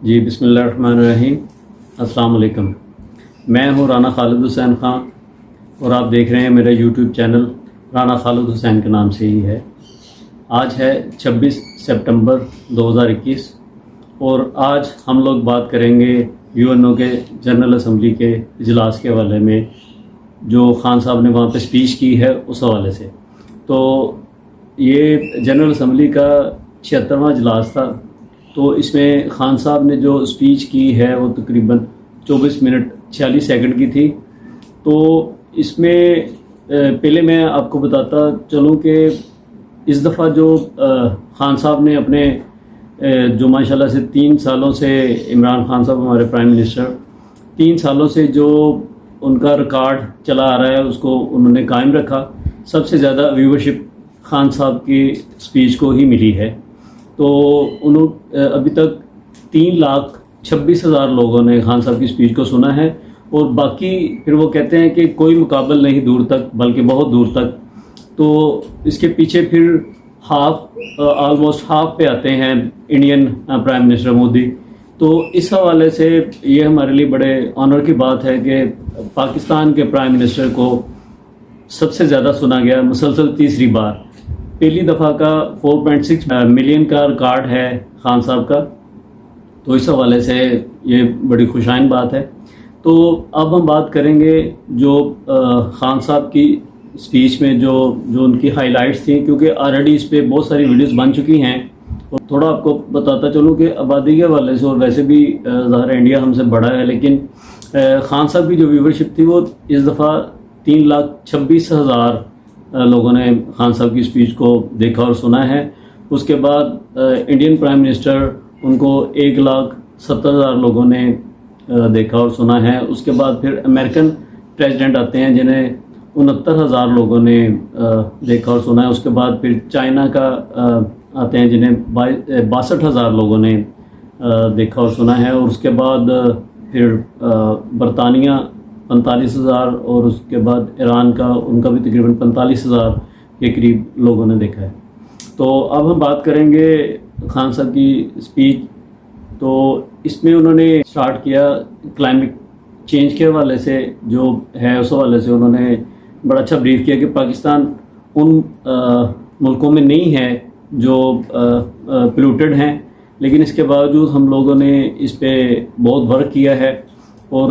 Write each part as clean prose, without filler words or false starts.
जी बिस्मिल्लाहिर्रहमानिर्रहीम। अस्सलाम वालेकुम। मैं हूँ राना खालिद हुसैन ख़ान और आप देख रहे हैं मेरा यूट्यूब चैनल राना खालिद हुसैन के नाम से ही है। आज है 26 सितंबर 2021 और आज हम लोग बात करेंगे यूएनओ के जनरल असम्बली के इजलास के हवाले में, जो खान साहब ने वहाँ पे स्पीच की है उस हवाले से। तो ये जनरल असम्बली का 76वां इजलास था। तो इसमें खान साहब ने जो स्पीच की है वो तकरीबन 24 मिनट 46 सेकंड की थी। तो इसमें पहले मैं आपको बताता चलूँ कि इस दफ़ा जो खान साहब ने अपने जो माशाल्लाह से 3 सालों से इमरान खान साहब हमारे प्राइम मिनिस्टर 3 सालों से जो उनका रिकॉर्ड चला आ रहा है उसको उन्होंने कायम रखा। सबसे ज़्यादा व्यूवरशिप खान साहब की स्पीच को ही मिली है। तो उन्होंने अभी तक 3,26,000 लोगों ने खान साहब की स्पीच को सुना है और बाकी फिर वो कहते हैं कि कोई मुकाबल नहीं दूर तक बल्कि बहुत दूर तक। तो इसके पीछे फिर ऑलमोस्ट हाफ पे आते हैं इंडियन प्राइम मिनिस्टर मोदी। तो इस हवाले से ये हमारे लिए बड़े ऑनर की बात है कि पाकिस्तान के प्राइम मिनिस्टर को सबसे ज़्यादा सुना गया मुसलसल तीसरी बार। पहली दफ़ा का 4.6 मिलियन का रिकॉर्ड है खान साहब का। तो इस हवाले से ये बड़ी खुशाइन बात है। तो अब हम बात करेंगे जो खान साहब की स्पीच में जो उनकी हाइलाइट्स थी, क्योंकि ऑलरेडी इस पर बहुत सारी वीडियोस बन चुकी हैं। और थोड़ा आपको बताता चलूँ कि आबादी के हवाले से और वैसे भी ज़ाहिर इंडिया हमसे बड़ा है, लेकिन खान साहब की जो व्यूवरशिप थी वो इस दफ़ा 3,26,000 लोगों ने खान साहब की स्पीच को देखा और सुना है। उसके बाद इंडियन प्राइम मिनिस्टर उनको 1,70,000 लोगों ने देखा और सुना है। उसके बाद फिर अमेरिकन प्रेसिडेंट आते हैं जिन्हें 69,000 लोगों ने देखा और सुना है। उसके बाद फिर चाइना का आते हैं जिन्हें 62,000 लोगों ने देखा और सुना है। और उसके बाद फिर बरतानिया 45,000 और उसके बाद ईरान का उनका भी तकरीबन 45,000 के करीब लोगों ने देखा है। तो अब हम बात करेंगे खान साहब की स्पीच। तो इसमें उन्होंने स्टार्ट किया क्लाइमेट चेंज के हवाले से, जो है उस हवाले से उन्होंने बड़ा अच्छा ब्रीफ किया कि पाकिस्तान उन मुल्कों में नहीं है जो पोल्यूटेड हैं, लेकिन इसके बावजूद हम लोगों ने इस पर बहुत वर्क किया है और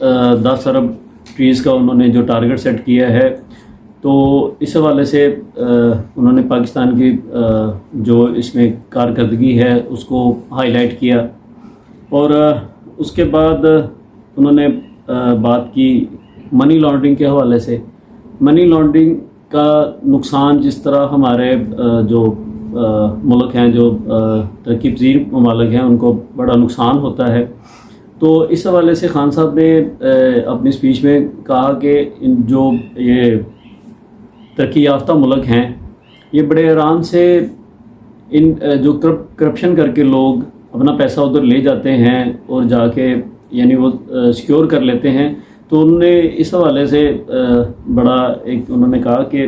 10 अरब ट्रीज़ का उन्होंने जो टारगेट सेट किया है। तो इस हवाले से उन्होंने पाकिस्तान की जो इसमें कारकर्दगी है उसको हाईलाइट किया। और उसके बाद उन्होंने बात की मनी लॉन्ड्रिंग के हवाले से। मनी लॉन्ड्रिंग का नुकसान जिस तरह हमारे जो मुल्क हैं, जो तरक्की पज़ीर ममालिक हैं, उनको बड़ा नुकसान होता है। तो इस हवाले से खान साहब ने अपनी स्पीच में कहा कि जो ये तरक्की याफ्ता मुल्क हैं ये बड़े आराम से इन जो करप्शन करके लोग अपना पैसा उधर ले जाते हैं और जाके यानी वो सिक्योर कर लेते हैं। तो उन्होंने इस हवाले से बड़ा एक उन्होंने कहा कि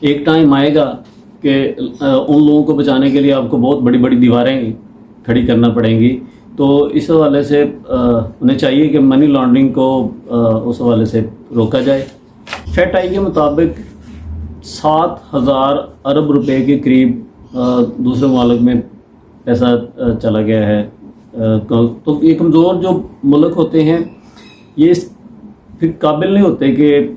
एक टाइम आएगा कि उन लोगों को बचाने के लिए आपको बहुत बड़ी बड़ी दीवारें खड़ी करना पड़ेंगी। तो इस हवाले से उन्हें चाहिए कि मनी लॉन्ड्रिंग को उस हवाले से रोका जाए। FATI के मुताबिक 7,000 अरब रुपए के करीब दूसरे मुल्क में पैसा चला गया है। तो ये कमज़ोर जो मुल्क होते हैं ये फिर काबिल नहीं होते कि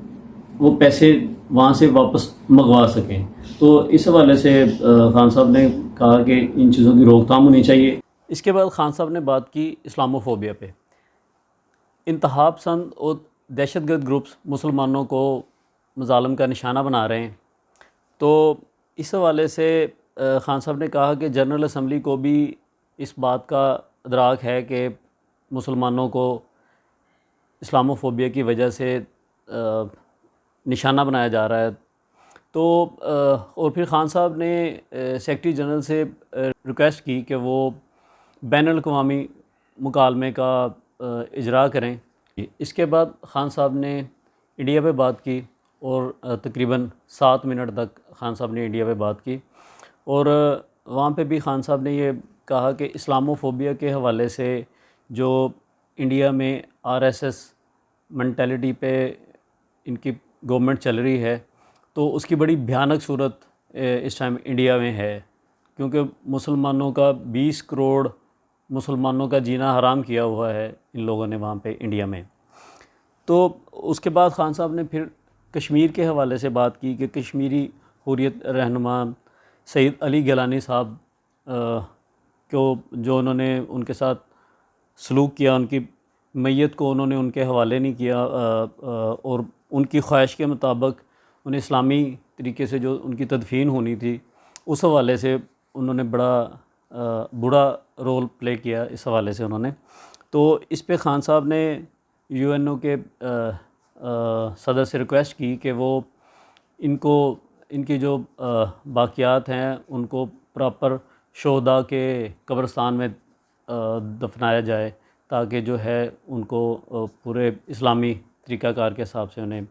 वो पैसे वहाँ से वापस मंगवा सकें। तो इस हवाले से खान साहब ने कहा कि इन चीज़ों की रोकथाम होनी चाहिए। इसके बाद खान साहब ने बात की इस्लामोफोबिया पे। इंतहा पसंद और दहशतगर्द ग्रुप्स मुसलमानों को मज़ालिम का निशाना बना रहे हैं। तो इस हवाले से खान साहब ने कहा कि जनरल असम्बली को भी इस बात का इदराक है कि मुसलमानों को इस्लामोफोबिया की वजह से निशाना बनाया जा रहा है। तो और फिर खान साहब ने सेक्रेटरी जनरल से रिक्वेस्ट की कि वो बैनुल-अक़वामी मुकालमे का इजरा करें। इसके बाद खान साहब ने इंडिया पे बात की और तकरीबन 7 मिनट तक खान साहब ने इंडिया पे बात की। और वहाँ पे भी खान साहब ने ये कहा कि इस्लामोफोबिया के हवाले से जो इंडिया में आरएसएस मेंटालिटी पे इनकी गवर्नमेंट चल रही है, तो उसकी बड़ी भयानक सूरत इस टाइम इंडिया में है, क्योंकि मुसलमानों का 20 करोड़ मुसलमानों का जीना हराम किया हुआ है इन लोगों ने वहाँ पे इंडिया में। तो उसके बाद ख़ान साहब ने फिर कश्मीर के हवाले से बात की कि कश्मीरी हुर्रियत रहनुमा सैयद अली गिलानी साहब को जो उन्होंने उनके साथ सलूक किया, उनकी मैयत को उन्होंने उनके हवाले नहीं किया और उनकी ख्वाहिश के मुताबिक उन्हें इस्लामी तरीके से जो उनकी तदफीन होनी थी उस हवाले से उन्होंने बड़ा बुरा रोल प्ले किया इस हवाले से उन्होंने। तो इस पे ख़ान साहब ने यूएनओ के सदर से रिक्वेस्ट की कि वो इनकी जो बाक़ियात हैं उनको प्रॉपर शोहदा के कब्रिस्तान में दफनाया जाए, ताकि जो है उनको पूरे इस्लामी तरीक़ाकार के हिसाब से उन्हें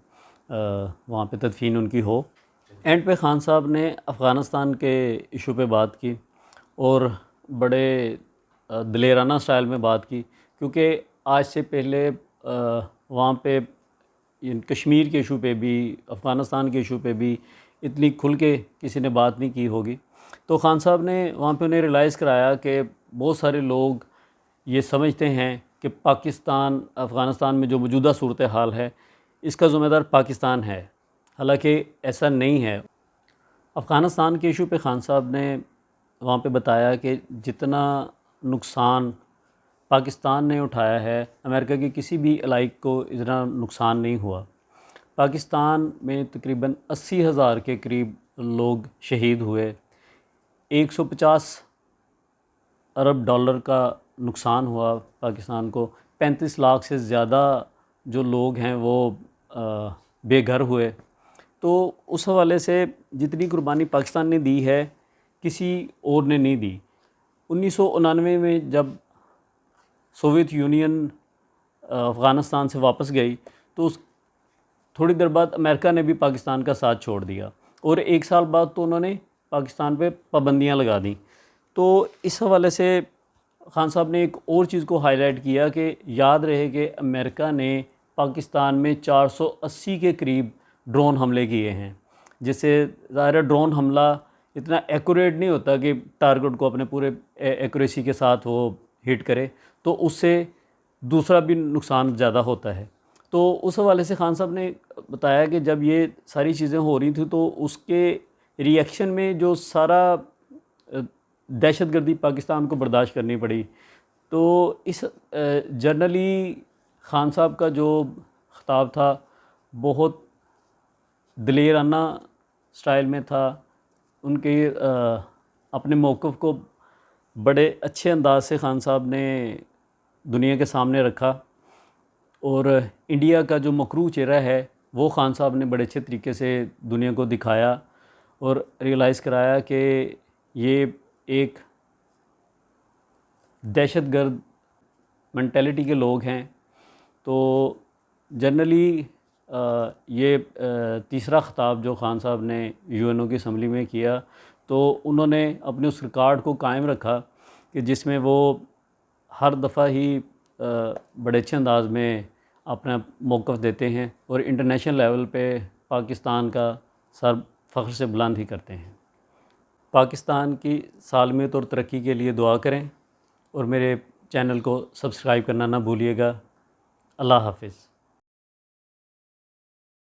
वहाँ पे तदफीन उनकी हो। एंड पे ख़ान साहब ने अफ़गानिस्तान के इशू पे बात की और बड़े दिलेराना स्टाइल में बात की, क्योंकि आज से पहले वहाँ पे कश्मीर के इशू पे भी, अफ़गानिस्तान के इशू पे भी इतनी खुल के किसी ने बात नहीं की होगी। तो ख़ान साहब ने वहाँ पे उन्हें रियलाइज़ कराया कि बहुत सारे लोग ये समझते हैं कि पाकिस्तान अफ़गानिस्तान में जो मौजूदा सूरत हाल है इसका ज़िम्मेदार पाकिस्तान है, हालांकि ऐसा नहीं है। अफ़गानिस्तान के इशू पे ख़ान साहब ने वहाँ पे बताया कि जितना नुकसान पाकिस्तान ने उठाया है, अमेरिका के किसी भी इलाक़े को इतना नुकसान नहीं हुआ। पाकिस्तान में तकरीबन 80,000 के करीब लोग शहीद हुए, 150 अरब डॉलर का नुकसान हुआ पाकिस्तान को, 35 लाख से ज़्यादा जो लोग हैं वो बेघर हुए। तो उस हवाले से जितनी कुर्बानी पाकिस्तान ने दी है किसी और ने नहीं दी। 1999 में जब सोवियत यूनियन अफ़गानिस्तान से वापस गई तो उस थोड़ी देर बाद अमेरिका ने भी पाकिस्तान का साथ छोड़ दिया और 1 साल बाद तो उन्होंने पाकिस्तान पे पाबंदियां लगा दी। तो इस हवाले से ख़ान साहब ने एक और चीज़ को हाईलाइट किया कि याद रहे कि अमेरिका ने पाकिस्तान में 480 के करीब ड्रोन हमले किए हैं, जिससे ज़ाहिर ड्रोन हमला इतना एक्यूरेट नहीं होता कि टारगेट को अपने पूरे एक्यूरेसी के साथ वो हिट करे, तो उससे दूसरा भी नुकसान ज़्यादा होता है। तो उस हवाले से ख़ान साहब ने बताया कि जब ये सारी चीज़ें हो रही थी तो उसके रिएक्शन में जो सारा दहशतगर्दी पाकिस्तान को बर्दाश्त करनी पड़ी। तो इस जनरली ख़ान साहब का जो ख़िताब था बहुत दिलेराना स्टाइल में था। उनके अपने मौक़िफ़ को बड़े अच्छे अंदाज से ख़ान साहब ने दुनिया के सामने रखा और इंडिया का जो मकरूह चेहरा है वो ख़ान साहब ने बड़े अच्छे तरीके से दुनिया को दिखाया और रियलाइज़ कराया कि ये एक दहशतगर्द मेंटालिटी के लोग हैं। तो जनरली ये तीसरा ख़िताब जो ख़ान साहब ने यूएनओ की असम्बली में किया, तो उन्होंने अपने उस रिकॉर्ड को कायम रखा कि जिसमें वो हर दफ़ा ही बड़े अच्छे अंदाज में अपना मौक़िफ़ देते हैं और इंटरनेशनल लेवल पे पाकिस्तान का सर फ़ख्र से बुलंद ही करते हैं। पाकिस्तान की सालमियत और तरक्की के लिए दुआ करें और मेरे चैनल को सब्सक्राइब करना ना भूलिएगा। अल्लाह हाफ़िज़।